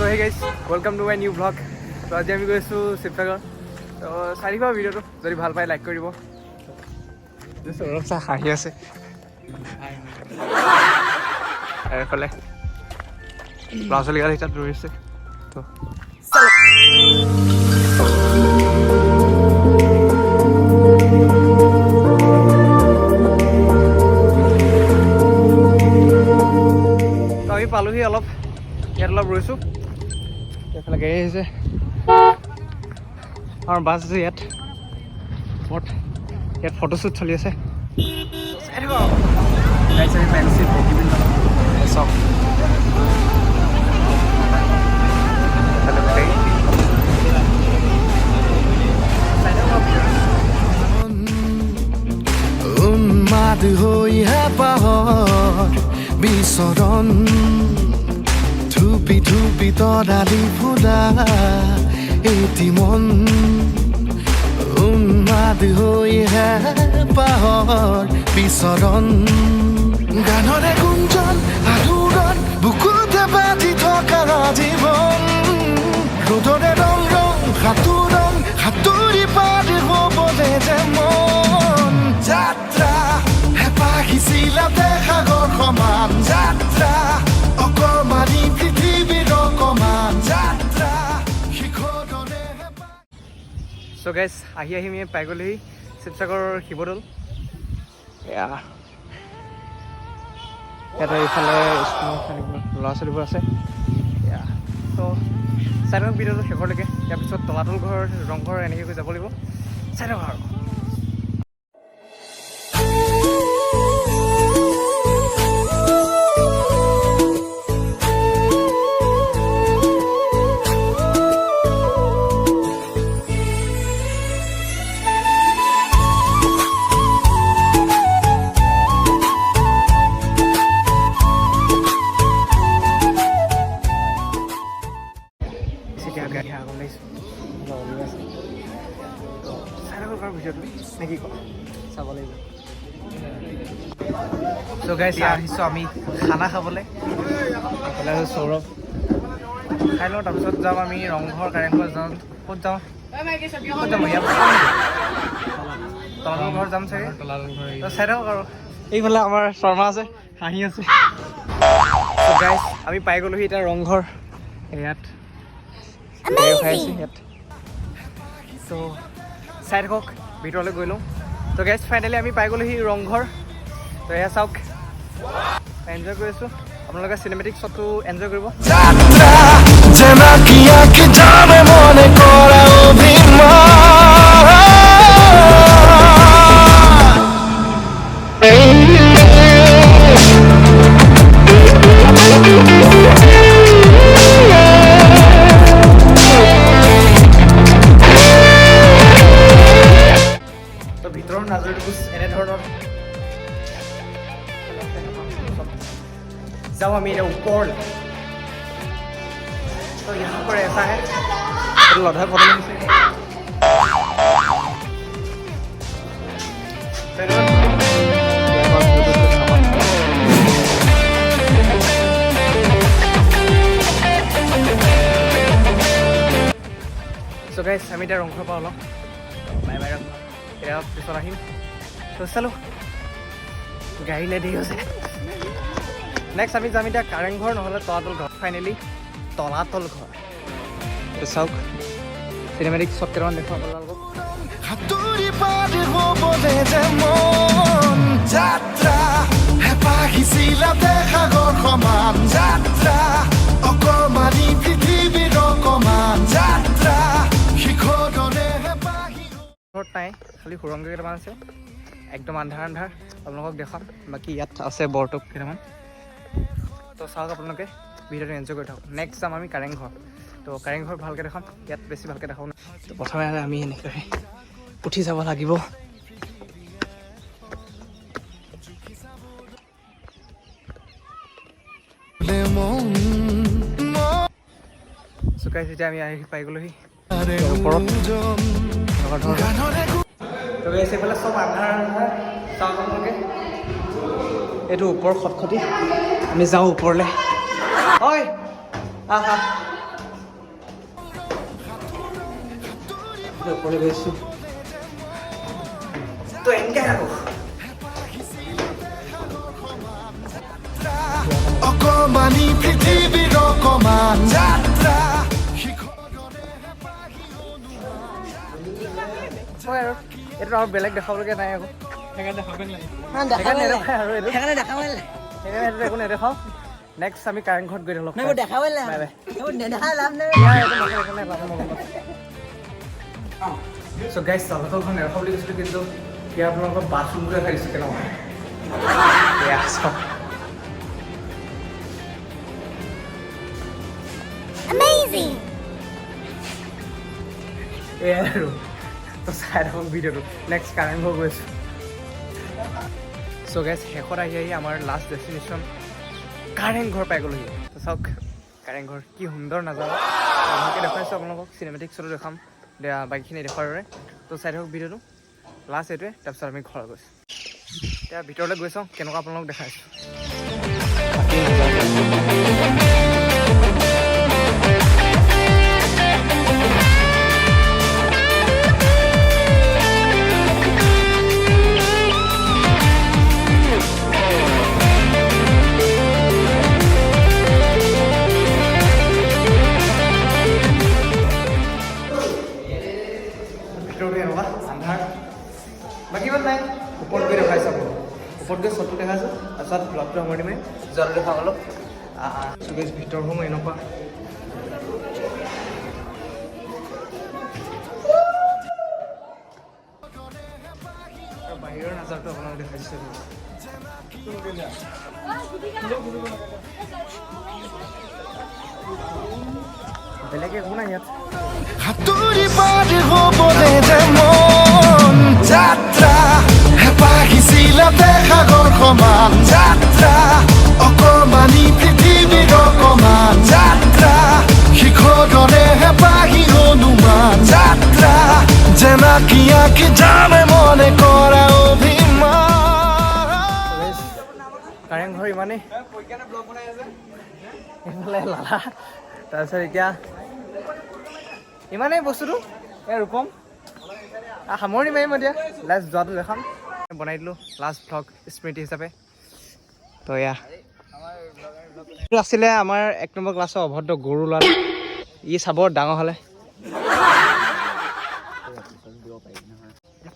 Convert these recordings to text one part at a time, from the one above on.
hey guys, welcome to my new vlog. So আজি আমি গৈছো শিৱসাগৰ। তো চাৰিবা ভিডিঅ'টো যদি ভাল পাই লাইক কৰি দিব। সৌৰভ চা হাঁহি আছে। এফালে ল'ৰা ছোৱালীগাল তাত ৰৈছে। তো আমি পালোহি অলপ ইয়াত অলপ ৰৈছোঁ। এইফালে গাড়ী আহিছে আমাৰ বাছ আছে ইয়াত ইয়াত ফটোশ্বুট চলি আছে। চব উন্মাদ হৈহে পাহৰ বিচৰণ ধুপি ধুপি তৰালি ফুলা এটি মন উন্মাদ হৈহে পাহৰ বিচৰণ গানৰে গুঞ্জন আলোড়ন বুকুতে বাজি থকা জীৱন ৰ'দৰে ৰং ৰং সাঁতোৰং সাঁতুৰি পাৰি হ'বলে যে মন যাত্ৰা হেঁপাহিছিলা সাগৰ সমান যাত্ৰা অকমানি পৃথিৱীৰ অকমান যাত্ৰা শিখৰৰে চ' গাইজ আহি আমি পাই গ'লোহি শিৱসাগৰৰ শিৱদৌল। ইয়াতে এইফালে ল'ৰা ছোৱালীবোৰ আছে। ত' চাই থাকক ভিডিঅ'টো শেষলৈকে। ইয়াৰ পিছত তলাতল ঘৰ ৰংঘৰ এনেকৈ যাব লাগিব। চাই থাকক আৰু চ' গাইজ আহিছোঁ আমি খানা খাবলৈ। এইফালে সৌৰভ খাই লওঁ, তাৰপিছত যাম আমি ৰংঘৰ কাৰেংঘৰ যাম। ক'ত যাওঁ ইয়াত তলাতল ঘৰ যাম চাগে। চাই থাকক আৰু এইফালে আমাৰ শৰ্মা আছে হাঁহি আছে। গাইজ আমি পাই গ'লোহি এতিয়া ৰংঘৰ। ইয়াত খাই আছোঁ ইয়াত। ত' চাই থাকক ভিতৰলৈ গৈ লওঁ। তো গাইজ ফাইনেলি আমি পাই গ'লোহি ৰংঘৰ। তো এয়া চাওক এনজয় কৰি আছোঁ। আপোনালোকে চিনেমেটিক শ্বটটো এনজয় কৰিব। তো ভিতৰৰ নাজৰিটো এনেধৰণৰ। যাওঁ আমি এতিয়া ওপৰলৈ। তো ইয়াৰ পৰা এছা হে লধাই ফটো লাগিছে। চ' গাইজ আমি এতিয়া ৰংঘৰ পৰা অলপ বাই বাই ৰংঘৰ এতিয়া পিছত আহিম। তো চালোঁ গাড়ীলৈ দেৰি হৈছে। নেক্সট আমি যাম এতিয়া কাৰেংঘৰ নহ'লে তলাতল ঘৰ। ফাইনেলি তলাতল ঘৰ। চাওক চিনেমেটিক শ্বট কেইটামান দেখুৱাব আপোনালোকক। সাঁতুৰি পাৰি হ'বলে যে মন যাত্ৰা হেঁপাহিছিলা সাগৰ সমান যাত্ৰা অকমানি পৃথিৱীৰ অকমান যাত্ৰা শিখৰৰে হেঁপাহি ঘৰত নাই, খালি সুৰংগ কেইটামান আছে। একদম আন্ধাৰ আন্ধাৰ আপোনালোকক দেখাম। বাকী ইয়াত আছে বৰটোপ কেইটামান। তো চাওক আপোনালোকে ভিডিঅ'টো এনজয় কৰি থাকক। নেক্সট যাম আমি কাৰেংঘৰ। তো কাৰেংঘৰ ভালকৈ দেখাম, ইয়াত বেছি ভালকৈ দেখাওঁ। তো প্ৰথমে আমি এনেকৈ উঠি যাব লাগিব। চুকাই যেতিয়া আমি আহি পাই গ'লোহি ওপৰত। তো এইফালে চব আন্ধাৰ আন্ধাৰ চাওক আপোনালোকে। এইটো ওপৰ খটখটি। আমি যাওঁ ওপৰলৈ। হয় আহা ওপৰলৈ গৈছোঁ তো এনেকৈ আৰু অকমানি পৃথিৱীৰ অকমান যাত্ৰা হয় আৰু এইটো আৰু বেলেগ দেখাবলগীয়া নাই আকৌ সেইকাৰণে দেখাবই নালাগে আৰু এইটো সেইকাৰণে দেখাবই নালাগে সেইকাৰণে এইটো একো নেদেখাওঁ নেক্সট আমি কাৰেংঘৰত গৈ লগ এইবোৰ দেখাবই নালাগে এইবোৰ নেদেখাই লাভ নাই চ' গাইজ তলাতল ঘৰ নেদেখা বুলি কৈছিলোঁ কিন্তু এতিয়া আপোনালোকৰ বাথৰুমটো দেখাই দিছোঁ কেনেকুৱা Amazing! এয়াই আৰু তো চাই থাকক ভিডিঅ'টো নেক্সট কাৰেংঘৰ গৈছোঁ চ' গাইজ শেষত আহি আমাৰ লাষ্ট ডেষ্টিনেশ্যন কাৰেংঘৰ পাই গ'লোহি তো চাওক কাৰেংঘৰ কি সুন্দৰ নাজানো ভালকৈ দেখুৱাইছোঁ আপোনালোকক চিনেমেটিক শ্বটো দেখাম বাকীখিনি দেখুৱাৰ দৰে তো চাই থাকক ভিডিঅ'টো লাষ্ট এইটোৱে তাৰপিছত আমি ঘৰ গৈছোঁ এতিয়া ভিতৰলৈ গৈ চাওঁ কেনেকুৱা আপোনালোকক দেখাইছোঁ বাকী ইমান নাই ওপৰত গৈ দেখাইছোঁ আপোনাক ওপৰত গৈ শ্বটটো দেখাইছোঁ তাৰপিছত ব্লগটো সামৰি দিমেই যোৱাটো দেখা অলপ চুকেজ ভিতৰ ৰুম এনেকুৱা আৰু বাহিৰৰ নাজাৰটো আপোনাক দেখাইছোঁ বেলেগ একো নাই ইয়াত সাঁতুৰি পাৰ হ'বলে যে মন যাত্ৰা হেঁপাহিছিলে সাগৰ সমান যাত্ৰা অকমানি পৃথিৱীৰ অকমান যাত্ৰা শিখৰৰে হেঁপাহি হনুমান যাত্ৰা জেনাকি আঁকি জানে মনে কৰা অভিমান কাৰেংঘৰ ইমানেই এইফালে লালা তাৰপিছত এতিয়া ইমানেই বস্তুটো এয়া ৰূপম সামৰণি মাৰিম এতিয়া লাষ্ট যোৱাটো দেখাম বনাই দিলোঁ লাষ্ট ভ্লগ স্মৃতি হিচাপে তো এয়া আছিলে আমাৰ 1 নম্বৰ ক্লাছৰ অভদ্ৰ গৰু লাল ই চাব ডাঙৰ হ'লে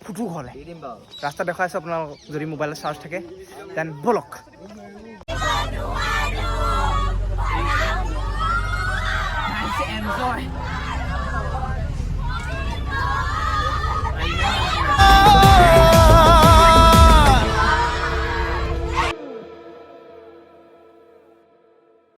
ফুটু হ'লে ৰাস্তা দেখুৱাইছোঁ আপোনালোকক যদি মোবাইলত চাৰ্জ থাকে দেন ব'লক enjoy